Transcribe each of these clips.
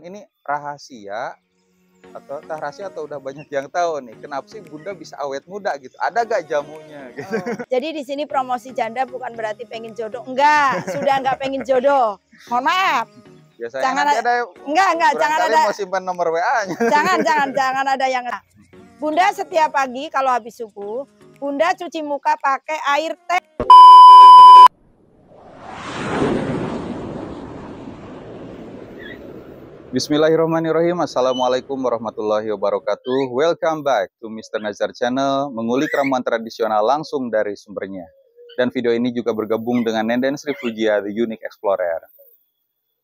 Ini rahasia atau udah banyak yang tahu nih, kenapa sih Bunda bisa awet muda gitu? Ada gak jamunya gitu? Oh, jadi di sini promosi janda bukan berarti pengen jodoh, enggak, sudah enggak pengen jodoh. Mohon maaf. Biasanya Jangan nanti ada enggak, jangan barangkali ada. mau simpan nomor WA-nya. Jangan ada yang. Bunda setiap pagi kalau habis subuh, Bunda cuci muka pakai air teh. Bismillahirrahmanirrahim. Assalamualaikum warahmatullahi wabarakatuh. Welcome back to Mr. Nazar Channel, mengulik ramuan tradisional langsung dari sumbernya. Dan video ini juga bergabung dengan Nenden Sri Fujia, The Unique Explorer.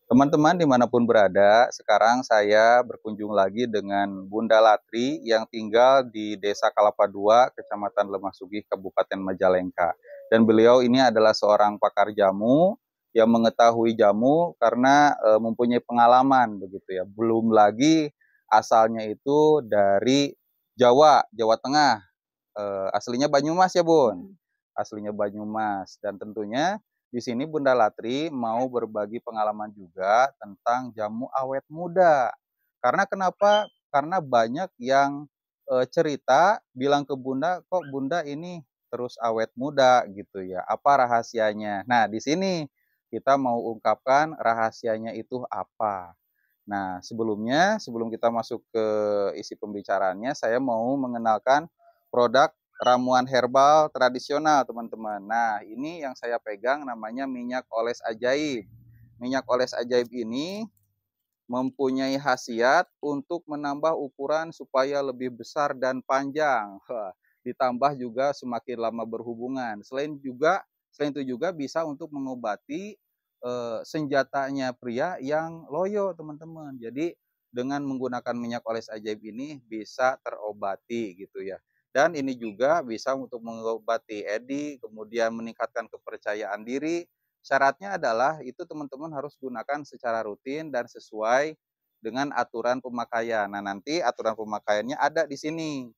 Teman-teman dimanapun berada, sekarang saya berkunjung lagi dengan Bunda Latri yang tinggal di Desa Kalapa II, Kecamatan Lemah Sugih, Kabupaten Majalengka. Dan beliau ini adalah seorang pakar jamu yang mengetahui jamu karena mempunyai pengalaman begitu ya. Belum lagi asalnya itu dari Jawa Tengah. Aslinya Banyumas ya Bun. Aslinya Banyumas, dan tentunya di sini Bunda Latri mau berbagi pengalaman juga tentang jamu awet muda. Karena kenapa? Karena banyak yang cerita bilang ke Bunda, kok Bunda ini terus awet muda gitu ya. Apa rahasianya? Nah, di sini kita mau ungkapkan rahasianya itu apa. Nah, sebelum kita masuk ke isi pembicaraannya, saya mau mengenalkan produk ramuan herbal tradisional, teman-teman. Nah, ini yang saya pegang namanya minyak oles ajaib. Minyak oles ajaib ini mempunyai khasiat untuk menambah ukuran supaya lebih besar dan panjang. Ditambah juga semakin lama berhubungan. Selain itu juga bisa untuk mengobati senjatanya pria yang loyo, teman-teman. Jadi dengan menggunakan minyak oles ajaib ini bisa terobati gitu ya. Dan ini juga bisa untuk mengobati edi, kemudian meningkatkan kepercayaan diri. Syaratnya adalah itu teman-teman harus gunakan secara rutin dan sesuai dengan aturan pemakaian. Nah, nanti aturan pemakaiannya ada di sini.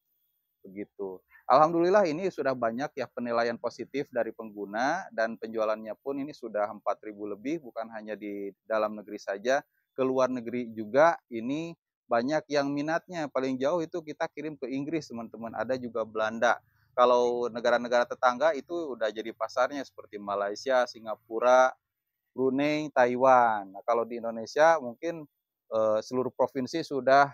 Begitu. Alhamdulillah ini sudah banyak ya penilaian positif dari pengguna, dan penjualannya pun ini sudah 4.000 lebih, bukan hanya di dalam negeri saja, ke luar negeri juga ini banyak yang minatnya. Paling jauh itu kita kirim ke Inggris, teman-teman, ada juga Belanda. Kalau negara-negara tetangga itu udah jadi pasarnya seperti Malaysia, Singapura, Brunei, Taiwan. Nah, kalau di Indonesia mungkin seluruh provinsi sudah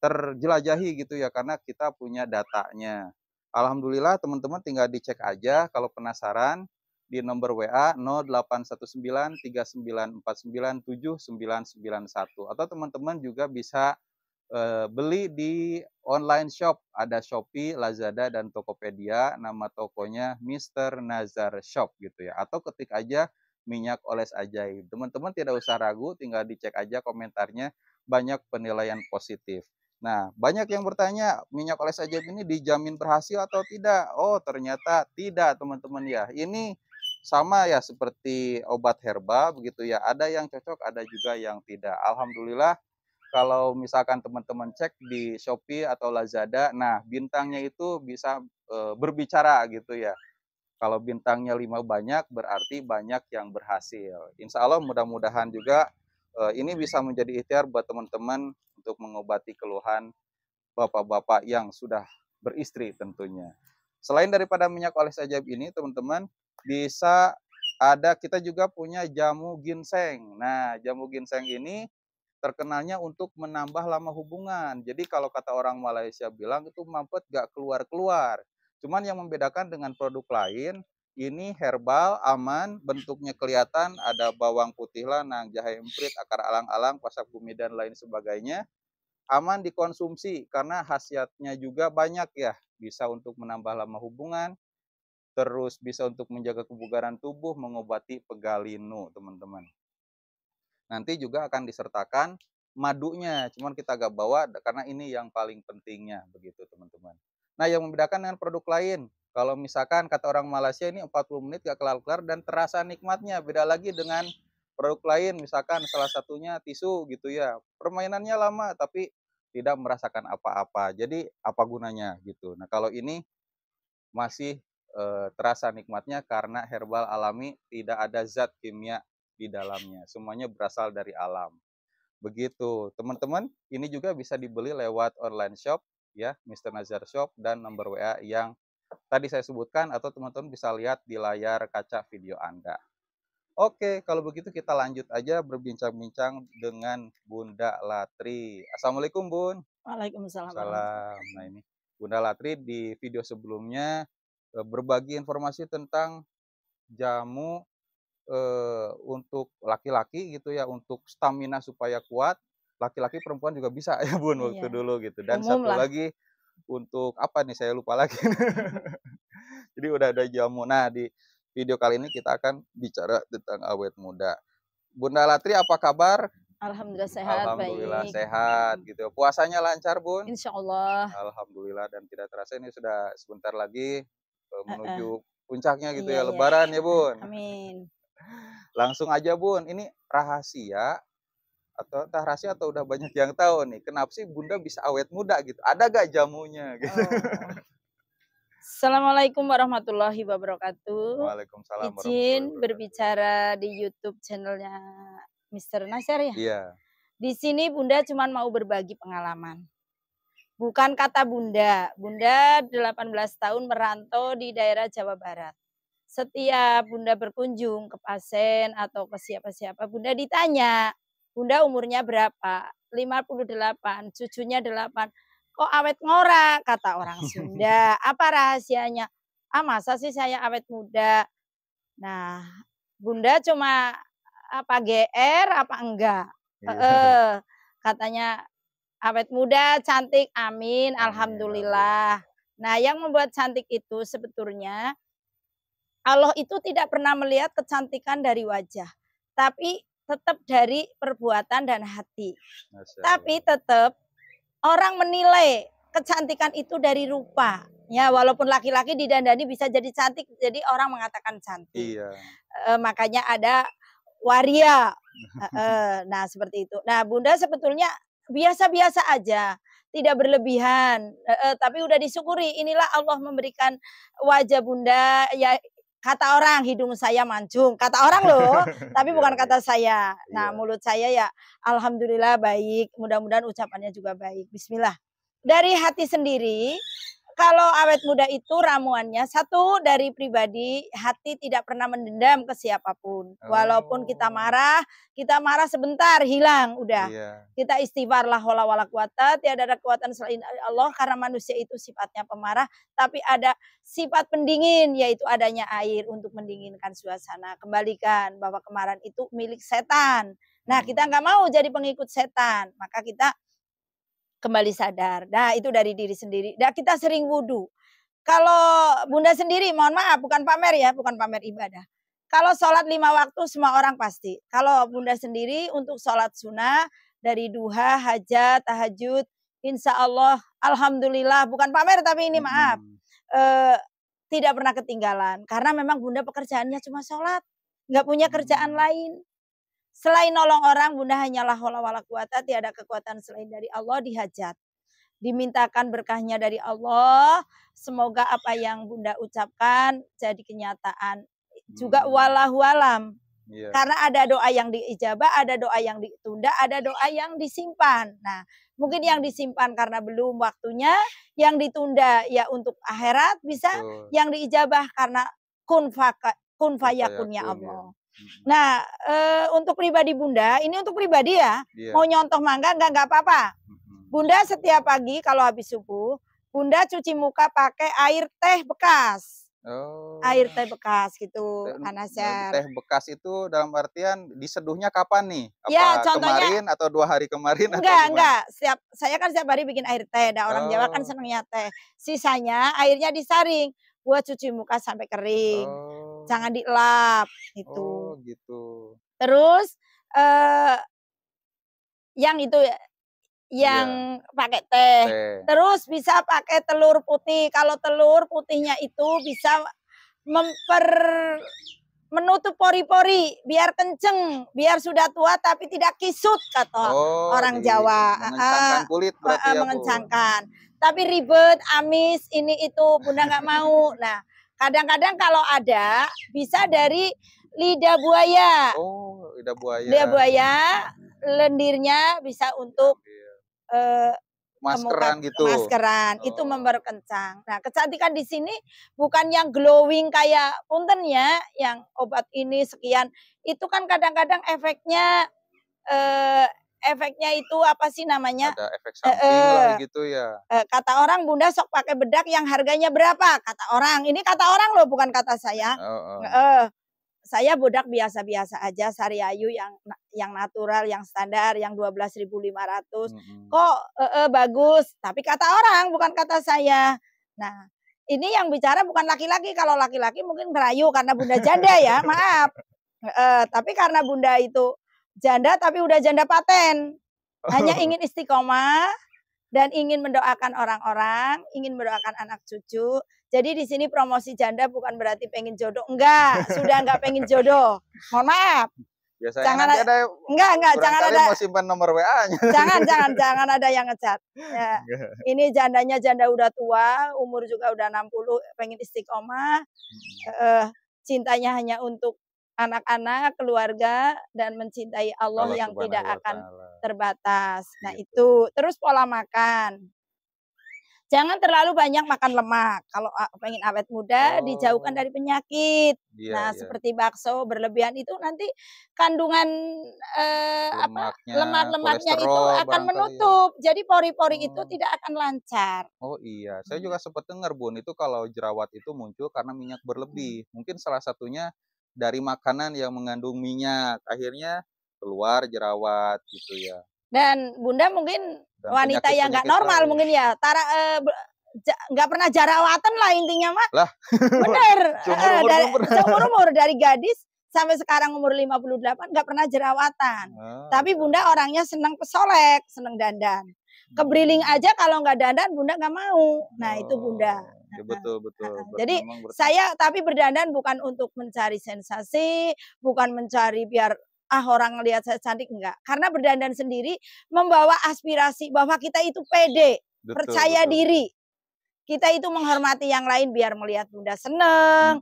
terjelajahi gitu ya, karena kita punya datanya. Alhamdulillah teman-teman tinggal dicek aja kalau penasaran di nomor WA 081939497991, atau teman-teman juga bisa beli di online shop, ada Shopee, Lazada, dan Tokopedia. Nama tokonya Mr. Nazar Shop gitu ya, atau ketik aja minyak oles ajaib. Teman-teman tidak usah ragu, tinggal dicek aja komentarnya, banyak penilaian positif. Nah, banyak yang bertanya, minyak oles ajaib ini dijamin berhasil atau tidak? Oh, ternyata tidak, teman-teman ya. Ini sama ya seperti obat herbal begitu ya. Ada yang cocok, ada juga yang tidak. Alhamdulillah, kalau misalkan teman-teman cek di Shopee atau Lazada, nah bintangnya itu bisa berbicara gitu ya. Kalau bintangnya 5 banyak, berarti banyak yang berhasil. Insya Allah mudah-mudahan juga ini bisa menjadi ikhtiar buat teman-teman untuk mengobati keluhan bapak-bapak yang sudah beristri tentunya. Selain daripada minyak oles ajaib ini, teman-teman, bisa ada, kita juga punya jamu ginseng. Nah, jamu ginseng ini terkenalnya untuk menambah lama hubungan. Jadi kalau kata orang Malaysia bilang itu mampet gak keluar-keluar. Cuman yang membedakan dengan produk lain, ini herbal, aman, bentuknya kelihatan, ada bawang putih lanang, jahe emprit, akar alang-alang, pasak bumi, dan lain sebagainya. Aman dikonsumsi karena khasiatnya juga banyak ya. Bisa untuk menambah lama hubungan, terus bisa untuk menjaga kebugaran tubuh, mengobati pegalinu, teman-teman. Nanti juga akan disertakan madunya, cuman kita gak bawa karena ini yang paling pentingnya begitu, teman-teman. Nah, yang membedakan dengan produk lain, kalau misalkan kata orang Malaysia ini 40 menit gak kelar-kelar dan terasa nikmatnya. Beda lagi dengan produk lain, misalkan salah satunya tisu gitu ya. Permainannya lama tapi tidak merasakan apa-apa. Jadi apa gunanya gitu. Nah, kalau ini masih terasa nikmatnya karena herbal alami, tidak ada zat kimia di dalamnya. Semuanya berasal dari alam. Begitu, teman-teman, ini juga bisa dibeli lewat online shop ya, Mr. Nazar Shop, dan nomor WA yang tadi saya sebutkan atau teman-teman bisa lihat di layar kaca video Anda. Oke, kalau begitu kita lanjut aja berbincang-bincang dengan Bunda Latri. Assalamualaikum, Bun. Waalaikumsalam warahmatullahi. Salam. Nah, ini Bunda Latri di video sebelumnya berbagi informasi tentang jamu untuk laki-laki gitu ya, untuk stamina supaya kuat. Laki-laki perempuan juga bisa ya, Bun, waktu Iya, dulu gitu. Dan umum satu lah. lagi untuk apa nih, saya lupa lagi. Jadi udah ada jamu. Nah, di video kali ini kita akan bicara tentang awet muda. Bunda Latri, apa kabar? Alhamdulillah sehat, Alhamdulillah baik. sehat gitu. Puasanya lancar, Bun? Insya Allah. Alhamdulillah, dan tidak terasa ini sudah sebentar lagi Heeh. menuju puncaknya gitu Iya, ya, iya. Lebaran ya, Bun. Amin. Langsung aja, Bun. Ini rahasia atau entah rahasia atau udah banyak yang tahu nih. Kenapa sih Bunda bisa awet muda gitu? Ada gak jamunya gitu? Oh. Assalamualaikum warahmatullahi wabarakatuh. Waalaikumsalam warahmatullahi Izin wabarakatuh. berbicara di YouTube channelnya Mr. Nasir ya. Iya. Di sini Bunda cuma mau berbagi pengalaman. Bukan kata Bunda. Bunda 18 tahun merantau di daerah Jawa Barat. Setiap Bunda berkunjung ke pasien atau ke siapa-siapa, Bunda ditanya, Bunda umurnya berapa? 58, cucunya 8. Kok awet ngora? Kata orang Sunda. Apa rahasianya? Ah, masa sih saya awet muda? Nah, Bunda cuma apa GR apa enggak? Iya. Katanya awet muda, cantik, amin, Amin, alhamdulillah. Nah, yang membuat cantik itu sebetulnya Allah itu tidak pernah melihat kecantikan dari wajah, tapi tetap dari perbuatan dan hati. Masya Allah. Tapi tetap orang menilai kecantikan itu dari rupa. Ya, walaupun laki-laki didandani bisa jadi cantik, jadi orang mengatakan cantik. Iya. Makanya ada waria. Nah, seperti itu. Nah, Bunda sebetulnya biasa-biasa aja, tidak berlebihan. Tapi udah disyukuri. Inilah Allah memberikan wajah Bunda. Ya, kata orang hidung saya mancung. Kata orang loh, tapi Iya, bukan iya. kata saya. Nah, Iya. mulut saya ya alhamdulillah baik. Mudah-mudahan ucapannya juga baik. Bismillah. Dari hati sendiri, kalau awet muda itu ramuannya satu dari pribadi, hati tidak pernah mendendam ke siapapun. Walaupun kita marah sebentar hilang udah. Iya. Kita istighfar la haula wala quwata, tiada ada kekuatan selain Allah karena manusia itu sifatnya pemarah, tapi ada sifat pendingin yaitu adanya air untuk mendinginkan suasana. Kembalikan bahwa kemarahan itu milik setan. Nah, kita nggak mau jadi pengikut setan, maka kita kembali sadar. Nah, itu dari diri sendiri. Dan kita sering wudhu. Kalau Bunda sendiri, mohon maaf, bukan pamer ya, bukan pamer ibadah. Kalau sholat 5 waktu semua orang pasti. Kalau Bunda sendiri untuk sholat sunnah dari duha, hajat, tahajud, insya Allah, alhamdulillah, bukan pamer tapi ini maaf, tidak pernah ketinggalan. Karena memang Bunda pekerjaannya cuma sholat, nggak punya kerjaan lain. Selain nolong orang, Bunda hanyalah haula wala quwata, tiada kekuatan selain dari Allah di hajat. Dimintakan berkahnya dari Allah, semoga apa yang Bunda ucapkan jadi kenyataan. Juga wallahu alam. Iya. Karena ada doa yang diijabah, ada doa yang ditunda, ada doa yang disimpan. Nah, mungkin yang disimpan karena belum waktunya, yang ditunda ya untuk akhirat bisa, Betul. yang diijabah karena kun fayakunnya Fayakun, Allah. ya. Nah, untuk pribadi Bunda, ini untuk pribadi ya, Iya. mau nyontoh mangga nggak apa-apa. Bunda setiap pagi kalau habis subuh, Bunda cuci muka pakai air teh bekas. Oh. Air teh bekas gitu, Teh Kanasar. teh bekas itu dalam artian diseduhnya kapan nih? Apa Ya, contohnya kemarin atau 2 hari kemarin atau enggak, gimana? saya kan setiap hari bikin air teh, nah orang Jawa kan Oh. senangnya teh. Sisanya airnya disaring buat cuci muka sampai kering. Oh. Jangan dielap Oh, gitu. gitu. Terus yang itu yang pakai teh. Teh. Terus bisa pakai telur putih. Kalau telur putihnya itu bisa menutup pori-pori biar kenceng, biar sudah tua tapi tidak kisut kata orang Jawa. Mengencangkan kulit berarti ya, Bu. Mengencangkan. Tapi ribet, amis, ini itu Bunda nggak mau. Nah, kadang-kadang kalau ada bisa dari lidah buaya. Oh, lidah buaya. Lidah buaya lendirnya bisa untuk maskeran gitu. Maskeran itu memperkencang. Nah, kecantikan di sini bukan yang glowing kayak punten ya, yang obat ini sekian. Itu kan kadang-kadang efeknya itu apa sih namanya? Ada efek samping lah gitu ya. Kata orang, Bunda sok pakai bedak yang harganya berapa? Kata orang. Ini kata orang loh, bukan kata saya. Saya bedak biasa-biasa aja, Sariayu yang natural, yang standar, yang 12.500. Kok bagus, tapi kata orang bukan kata saya. Nah, ini yang bicara bukan laki-laki. Kalau laki-laki mungkin ngerayu karena Bunda janda ya, maaf. Tapi karena Bunda itu janda tapi udah janda paten. Hanya ingin istiqomah dan ingin mendoakan orang-orang, ingin mendoakan anak cucu. Jadi di sini promosi janda bukan berarti pengen jodoh, enggak, sudah enggak pengen jodoh. Mohon maaf. Biasanya jangan ada enggak, jangan ada mau simpan nomor WA-nya. Jangan ada yang ngechat. Ya, ini jandanya janda udah tua, umur juga udah 60, pengen istiqomah. Cintanya hanya untuk anak-anak, keluarga, dan mencintai Allah yang tidak akan terbatas. Nah, itu. Terus pola makan. Jangan terlalu banyak makan lemak. Kalau pengen awet muda, dijauhkan dari penyakit. Seperti bakso berlebihan itu nanti kandungan lemak-lemaknya itu akan menutup. Ya. Jadi pori-pori itu tidak akan lancar. Oh iya, saya juga sempat dengar Bun, itu kalau jerawat itu muncul karena minyak berlebih. Mungkin salah satunya dari makanan yang mengandung minyak, akhirnya keluar jerawat gitu ya. Dan Bunda mungkin wanita yang nggak normal lain. Mungkin ya, nggak pernah jerawatan lah intinya mah. Lah, bener. Seumur-umur dari gadis sampai sekarang umur 58 nggak pernah jerawatan. Tapi Bunda orangnya senang pesolek, senang dandan. Kebriling aja kalau nggak dandan Bunda nggak mau. Nah itu Bunda. Ya, betul. Jadi saya tapi berdandan bukan untuk mencari sensasi, bukan mencari biar orang ngelihat saya cantik, enggak. Karena berdandan sendiri membawa aspirasi bahwa kita itu pede, percaya diri. Kita itu menghormati yang lain biar melihat Bunda seneng,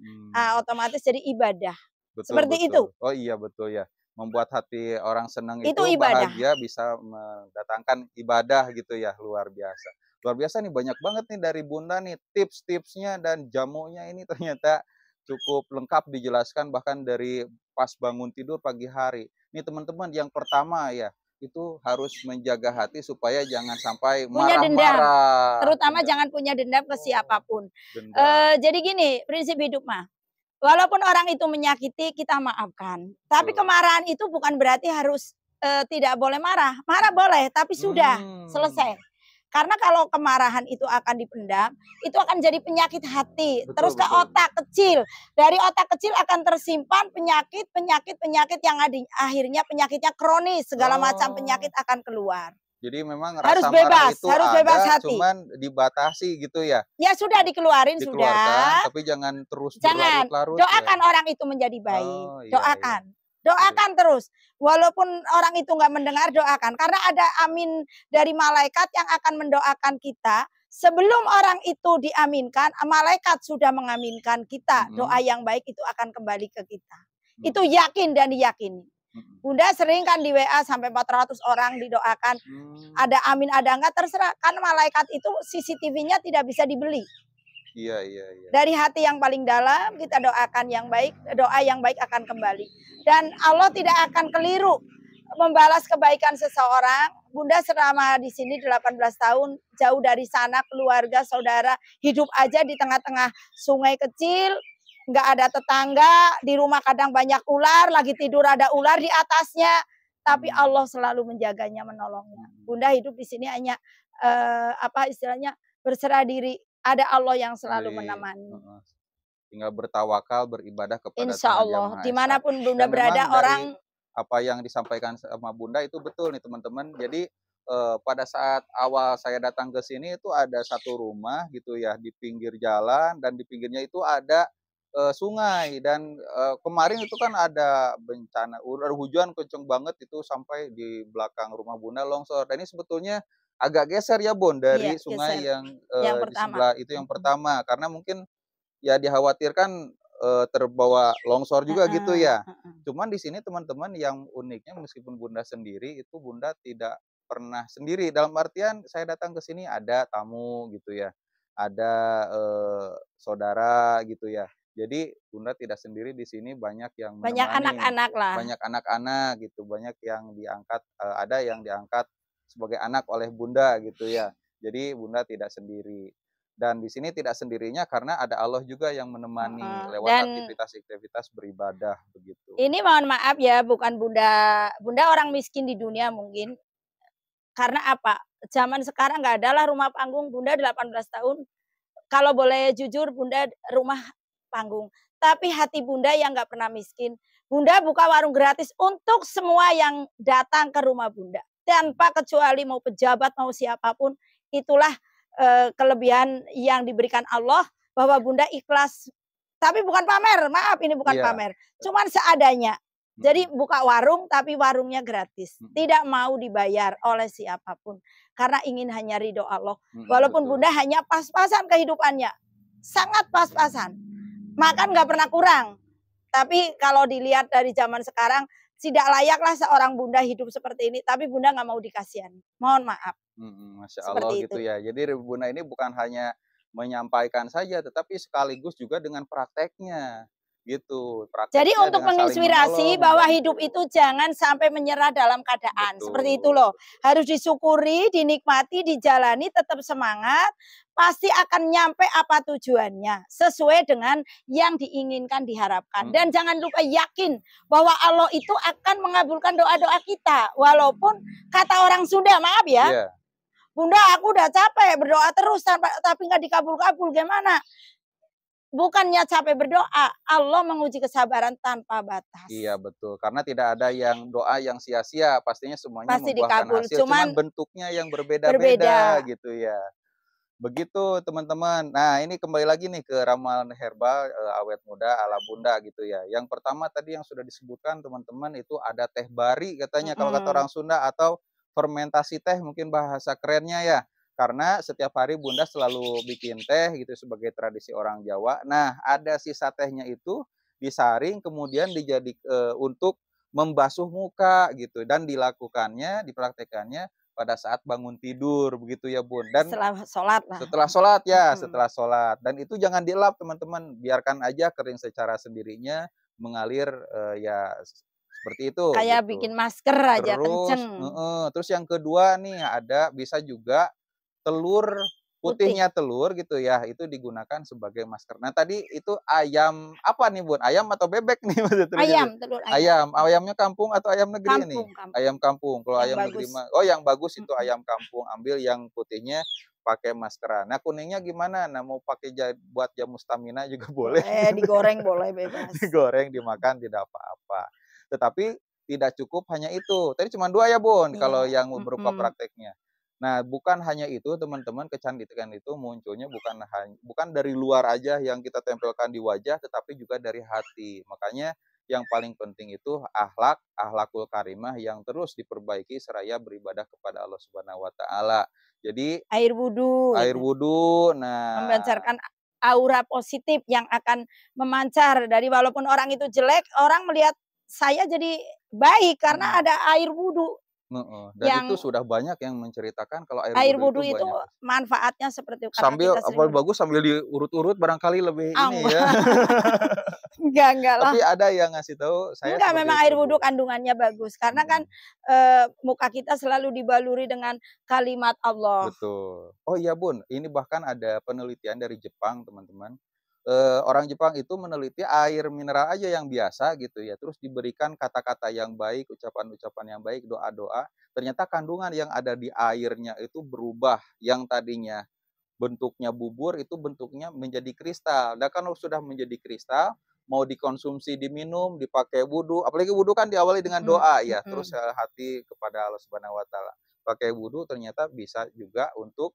otomatis jadi ibadah. Seperti itu. Oh iya betul ya. Membuat hati orang senang itu bahagia, bisa mendatangkan ibadah gitu ya, luar biasa. Luar biasa nih, banyak banget nih dari Bunda nih tips-tipsnya, dan jamunya ini ternyata cukup lengkap dijelaskan, bahkan dari pas bangun tidur pagi hari. Nih teman-teman, yang pertama ya, itu harus menjaga hati supaya jangan sampai marah-marah. Terutama jangan punya dendam ke siapapun. Jadi gini, prinsip hidup mah. Walaupun orang itu menyakiti, kita maafkan. Tapi kemarahan itu bukan berarti harus tidak boleh marah. Marah boleh, tapi sudah selesai. Karena kalau kemarahan itu akan dipendam, itu akan jadi penyakit hati. Terus ke otak kecil. Dari otak kecil akan tersimpan penyakit yang akhirnya penyakitnya kronis. Segala macam penyakit akan keluar. Jadi memang rasa marah itu harus bebas hati. Cuman dibatasi gitu ya. Ya sudah dikeluarkan, sudah. Tapi jangan terus berlarut-larut. Doakan orang itu menjadi baik. Doakan. Doakan terus. Walaupun orang itu nggak mendengar, doakan. Karena ada amin dari malaikat yang akan mendoakan kita. Sebelum orang itu diaminkan, malaikat sudah mengaminkan kita. Doa yang baik itu akan kembali ke kita. Itu yakin dan diyakini. Bunda sering kan di WA sampai 400 orang didoakan. Ada amin, ada enggak, terserah. Karena malaikat itu CCTV-nya tidak bisa dibeli. Iya. Dari hati yang paling dalam kita doakan yang baik, doa yang baik akan kembali. Dan Allah tidak akan keliru membalas kebaikan seseorang. Bunda selama di sini 18 tahun, jauh dari sana, keluarga, saudara, hidup aja di tengah-tengah sungai kecil, nggak ada tetangga, di rumah kadang banyak ular, lagi tidur ada ular di atasnya, tapi Allah selalu menjaganya, menolongnya. Bunda hidup di sini hanya istilahnya berserah diri. Ada Allah yang selalu menemani. Tinggal bertawakal, beribadah kepada Insya Allah. Dimanapun Bunda berada, orang apa yang disampaikan sama Bunda itu betul nih teman-teman. Jadi pada saat awal saya datang ke sini itu ada satu rumah gitu ya di pinggir jalan, dan di pinggirnya itu ada sungai, dan kemarin itu kan ada bencana hujan kenceng banget itu sampai di belakang rumah Bunda longsor. Dan ini sebetulnya agak geser ya Bun dari sungai yang di sebelah itu yang pertama, karena mungkin ya dikhawatirkan terbawa longsor juga gitu Heeh, ya. heeh. Cuman di sini teman-teman yang uniknya meskipun Bunda sendiri, itu Bunda tidak pernah sendiri. Dalam artian saya datang ke sini ada tamu gitu ya, ada, saudara gitu ya. Jadi Bunda tidak sendiri di sini, banyak yang Banyak menemani, anak-anak lah. banyak anak-anak gitu, banyak yang diangkat, ada yang diangkat sebagai anak oleh Bunda gitu ya. Jadi Bunda tidak sendiri. Dan di sini tidak sendirinya karena ada Allah juga yang menemani Heeh, lewat dan aktivitas-aktivitas beribadah begitu. ini mohon maaf ya, bukan Bunda Bunda orang miskin di dunia mungkin, karena apa, zaman sekarang nggak ada lah rumah panggung, Bunda 18 tahun, kalau boleh jujur Bunda rumah panggung, tapi hati Bunda yang nggak pernah miskin. Bunda buka warung gratis untuk semua yang datang ke rumah Bunda, tanpa kecuali mau pejabat, mau siapapun, itulah, kelebihan yang diberikan Allah bahwa Bunda ikhlas. Tapi bukan pamer, maaf ini bukan Iya, pamer, cuman seadanya. Jadi mhm, buka warung tapi warungnya gratis, mhm, tidak mau dibayar oleh siapapun, karena ingin hanya ridho Allah. mhm, Walaupun betul, Bunda hanya pas-pasan kehidupannya, sangat pas-pasan, makan nggak pernah kurang. Tapi kalau dilihat dari zaman sekarang, tidak layaklah seorang Bunda hidup seperti ini, tapi Bunda nggak mau dikasihani, mohon maaf, Masya Allah seperti gitu itu. ya. Jadi Bunda ini bukan hanya menyampaikan saja, tetapi sekaligus juga dengan prakteknya, gitu. Jadi Prakteknya untuk dengan saling menginspirasi menolong, bahwa hidup membantu. itu jangan sampai menyerah dalam keadaan, seperti itu Betul, loh. Harus disyukuri, dinikmati, dijalani, tetap semangat, pasti akan nyampe apa tujuannya, sesuai dengan yang diinginkan, diharapkan. Dan mhm, jangan lupa yakin bahwa Allah itu akan mengabulkan doa-doa kita. Walaupun kata orang Sunda, maaf ya, iya, Bunda aku udah capek berdoa terus tapi nggak dikabul-kabul, gimana? Bukannya capek berdoa, Allah menguji kesabaran tanpa iya batas. betul. Karena tidak ada yang doa yang sia-sia, pastinya semuanya Pasti membuahkan dikabul, hasil, cuman cuman bentuknya yang berbeda-beda berbeda. gitu ya. Begitu teman-teman. Nah ini kembali lagi nih ke ramalan herbal, awet muda ala Bunda gitu ya. Yang pertama tadi yang sudah disebutkan teman-teman itu ada teh bari katanya kalau kata Mhm. orang Sunda, atau fermentasi teh mungkin bahasa kerennya ya. Karena setiap hari Bunda selalu bikin teh gitu sebagai tradisi orang Jawa. Nah ada sisa tehnya itu disaring kemudian untuk membasuh muka gitu, dan dipraktekannya pada saat bangun tidur begitu ya Bun. Dan Setelah sholat lah. setelah sholat ya, Mhm. setelah sholat. Dan itu jangan dilap teman-teman, biarkan aja kering secara sendirinya, mengalir, ya seperti itu Kayak gitu. bikin masker aja kenceng, Terus yang kedua nih ada bisa juga telur, putih. putihnya telur gitu ya, itu digunakan sebagai masker. Nah tadi itu ayam apa nih Bun? Ayam atau bebek nih Mas tadi itu? Ayam, telur ayam. Ayam, ayamnya kampung atau ayam negeri ini? Kampung kampung, Ayam kampung, kalau yang ayam negeri bagus. mah oh yang bagus itu Mhm. ayam kampung, ambil yang putihnya pakai maskeran. Nah kuningnya gimana? Nah mau pakai buat jamu stamina juga boleh, Boleh digoreng, boleh bebas. digoreng, dimakan tidak apa-apa. Tetapi tidak cukup hanya itu, tadi cuma 2 ya Bun, kalau Iya, yang berupa mhm. prakteknya. Nah, bukan hanya itu teman-teman, kecantikan itu munculnya bukan dari luar aja yang kita tempelkan di wajah, tetapi juga dari hati. Makanya yang paling penting itu akhlakul karimah yang terus diperbaiki seraya beribadah kepada Allah Subhanahu wa taala. Jadi Air wudu air itu. wudu, nah Memancarkan aura positif yang akan memancar dari walaupun orang itu jelek, orang melihat saya jadi baik karena mhm, ada air wudu. heeh, dan itu Yang sudah banyak yang menceritakan kalau air air wudu itu wudu itu banyak manfaatnya seperti itu karena sambil kita sering apa bagus sambil diurut-urut barangkali lebih ini ya. enggak lah. Tapi ada yang ngasih tahu saya Enggak, seperti memang itu, air wudu Bu. kandungannya bagus karena kan, Mhm, muka kita selalu dibaluri dengan kalimat Allah. betul. Oh iya, Bun, ini bahkan ada penelitian dari Jepang, teman-teman. Orang Jepang itu meneliti air mineral aja yang biasa gitu ya, terus diberikan kata-kata yang baik, ucapan-ucapan yang baik, doa-doa, ternyata kandungan yang ada di airnya itu berubah, yang tadinya bentuknya bubur itu bentuknya menjadi kristal. Dan kalau sudah menjadi kristal, mau dikonsumsi, diminum, dipakai wudhu, apalagi wudhu kan diawali dengan Mhm doa ya, terus mhm. hati kepada Allah Subhanahu wa taala. Pakai wudhu ternyata bisa juga untuk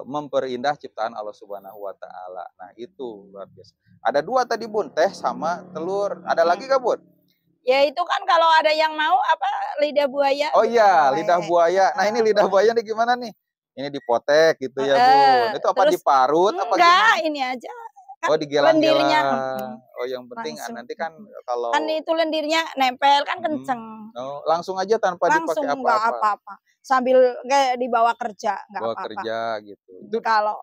memperindah ciptaan Allah Subhanahu wa taala. Nah, itu luar biasa. Ada 2 tadi Bun, teh sama telur. Ada lagi Mhm. nggak Bun? Ya itu kan kalau ada yang mau apa, lidah buaya Oh iya, lidah boleh, buaya. Nah, heeh, ini lidah boleh. buaya nih gimana nih? Ini dipotek gitu ya Heeh, Bun. Itu apa terus diparut apa enggak, gimana? ini aja, Kan Oh, lendirnya digelang-gelang. Oh, yang penting langsung. nanti kan Kan kalau itu lendirnya nempel kan mhm. kenceng. Oh, langsung aja tanpa Langsung dipakai nggak apa-apa, apa-apa. Sambil kayak dibawa kerja nggak bawa apa-apa. kerja gitu. Itu, Kalau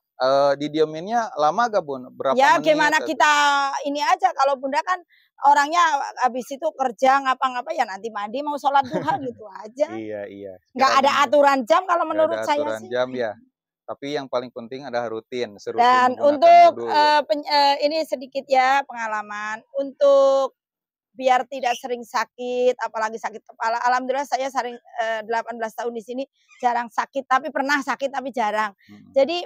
didieminnya lama gak, Bun? Berapa ya menit gimana atau kita ini aja, kalau Bunda kan orangnya habis itu kerja ngapa-ngapa ya nanti mandi mau sholat duha gitu aja. iya iya, Nggak sekiranya ada aturan jam kalau nggak ada menurut saya aturan sih. jam ya, tapi yang paling penting adalah rutin, serutin Dan menggunakan untuk, wudu ya? ini sedikit ya pengalaman, untuk biar tidak sering sakit, apalagi sakit kepala, alhamdulillah saya sering, 18 tahun di sini jarang sakit, tapi pernah sakit tapi jarang. Mhm. Jadi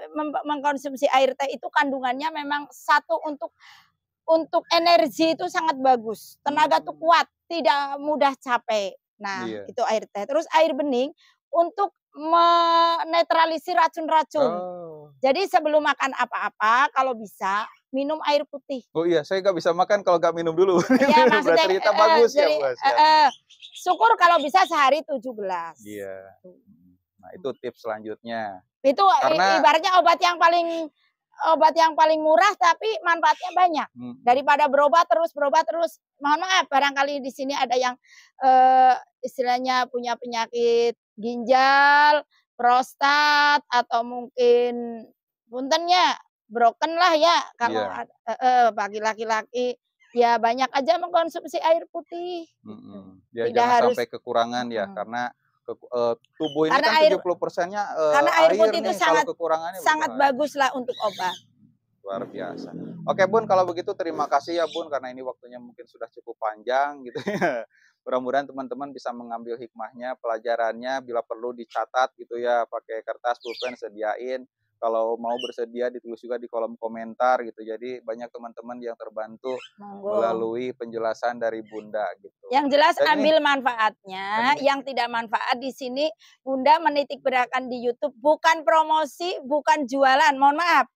mengkonsumsi air teh itu kandungannya memang satu untuk energi itu sangat bagus, tenaga tuh Mmm, kuat, tidak mudah capek. Nah, iya. itu air teh. Terus air bening untuk menetralisir racun-racun. Oh. Jadi sebelum makan apa-apa kalau bisa minum air putih. Oh iya, saya nggak bisa makan kalau nggak minum dulu. Iya maksudnya Berarti ternyata bagus ya, jadi Bos, ya? syukur kalau bisa sehari 7 gelas. Iya, mhm. Nah, itu tips selanjutnya. Itu Karena ibaratnya obat yang paling murah tapi manfaatnya banyak. mhm, Daripada berobat terus. Mohon maaf barangkali di sini ada yang, istilahnya punya penyakit ginjal, prostat, atau mungkin puntennya broken lah ya kalau iya, bagi laki-laki. Ya banyak aja mengkonsumsi air putih gitu. mhm. Ya Tidak jangan harus sampai kekurangan ya, mhm. karena tubuh ini Karena kan 70%-nya, karena air air putih itu nih, kalau sangat kekurangannya sangat berbahaya. baguslah untuk obat. Luar biasa. Oke Bun, kalau begitu terima kasih ya Bun, karena ini waktunya mungkin sudah cukup panjang gitu ya. Mudah-mudahan teman-teman bisa mengambil hikmahnya, pelajarannya, bila perlu dicatat gitu ya, pakai kertas, pulpen sediain. Kalau mau bersedia ditulis juga di kolom komentar gitu. Jadi banyak teman-teman yang terbantu Monggo. melalui penjelasan dari Bunda gitu. Yang jelas Dan ini ambil manfaatnya, dan yang tidak manfaat di sini Bunda menitik beratkan di YouTube bukan promosi, bukan jualan, mohon maaf.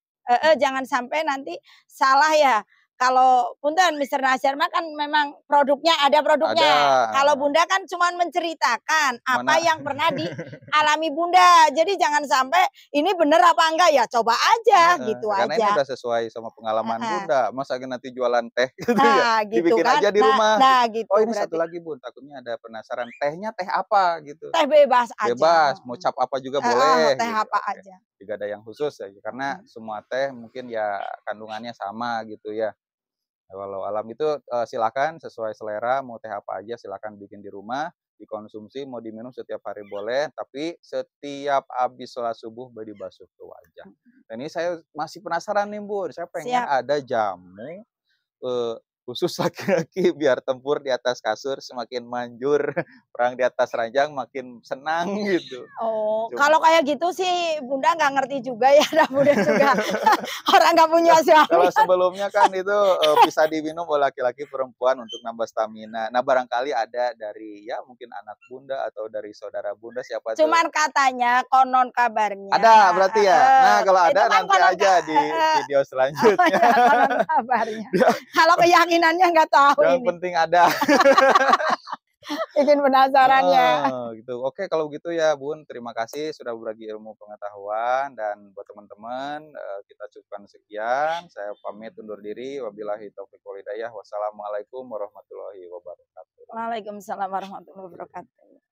Jangan sampai nanti salah ya. Kalau punten Mister Nasyar mah kan memang ada ada produknya. Kalau Bunda kan cuman menceritakan apa mana yang pernah dialami Bunda. Jadi jangan sampai ini bener apa enggak ya coba aja heeh, gitu karena ini aja. udah sesuai sama pengalaman Heeh. Bunda, masa nanti jualan teh gitu ya, Nah gitu dibikin kan. aja di Nah rumah nah gitu. Oh gitu ini satu berarti lagi Bun, takutnya ada penasaran, tehnya teh apa gitu? teh bebas aja. Bebas, mau cap apa juga Heeh, boleh teh gitu, apa oke. aja. Tidak ada yang khusus ya, karena Mhm. semua teh mungkin ya kandungannya sama gitu ya. Walau alam itu, silakan sesuai selera, mau teh apa aja silakan bikin di rumah, dikonsumsi, mau diminum setiap hari boleh, tapi setiap habis sholat subuh baru dibasuh ke wajah. Dan ini saya masih penasaran nih Bun, saya pengen Siap. ada jamu, eee, khusus laki-laki biar tempur di atas kasur semakin manjur, perang di atas ranjang makin senang gitu. Oh, Cum kalau kayak gitu sih Bunda nggak ngerti juga ya, nah Bunda juga orang nggak punya Kalau suami kan. sebelumnya kan itu, bisa diminum oleh laki-laki, perempuan untuk nambah stamina. Nah, barangkali ada dari ya mungkin anak Bunda atau dari saudara Bunda siapa tuh? Cuman katanya konon kabarnya Ada berarti ya? Nah, kalau itu ada kan nanti aja di video oh selanjutnya. ya konon kabarnya. Ya, Kalau keyakinannya nggak tahu yang ini, penting ada. bikin penasaran ya. Gitu. Oke, kalau gitu ya Bun, terima kasih sudah berbagi ilmu pengetahuan dan buat teman-teman, kita cukupkan sekian. Saya pamit undur diri. Wabillahi taufiq wal hidayah. Wassalamualaikum warahmatullahi wabarakatuh. Waalaikumsalam warahmatullahi wabarakatuh.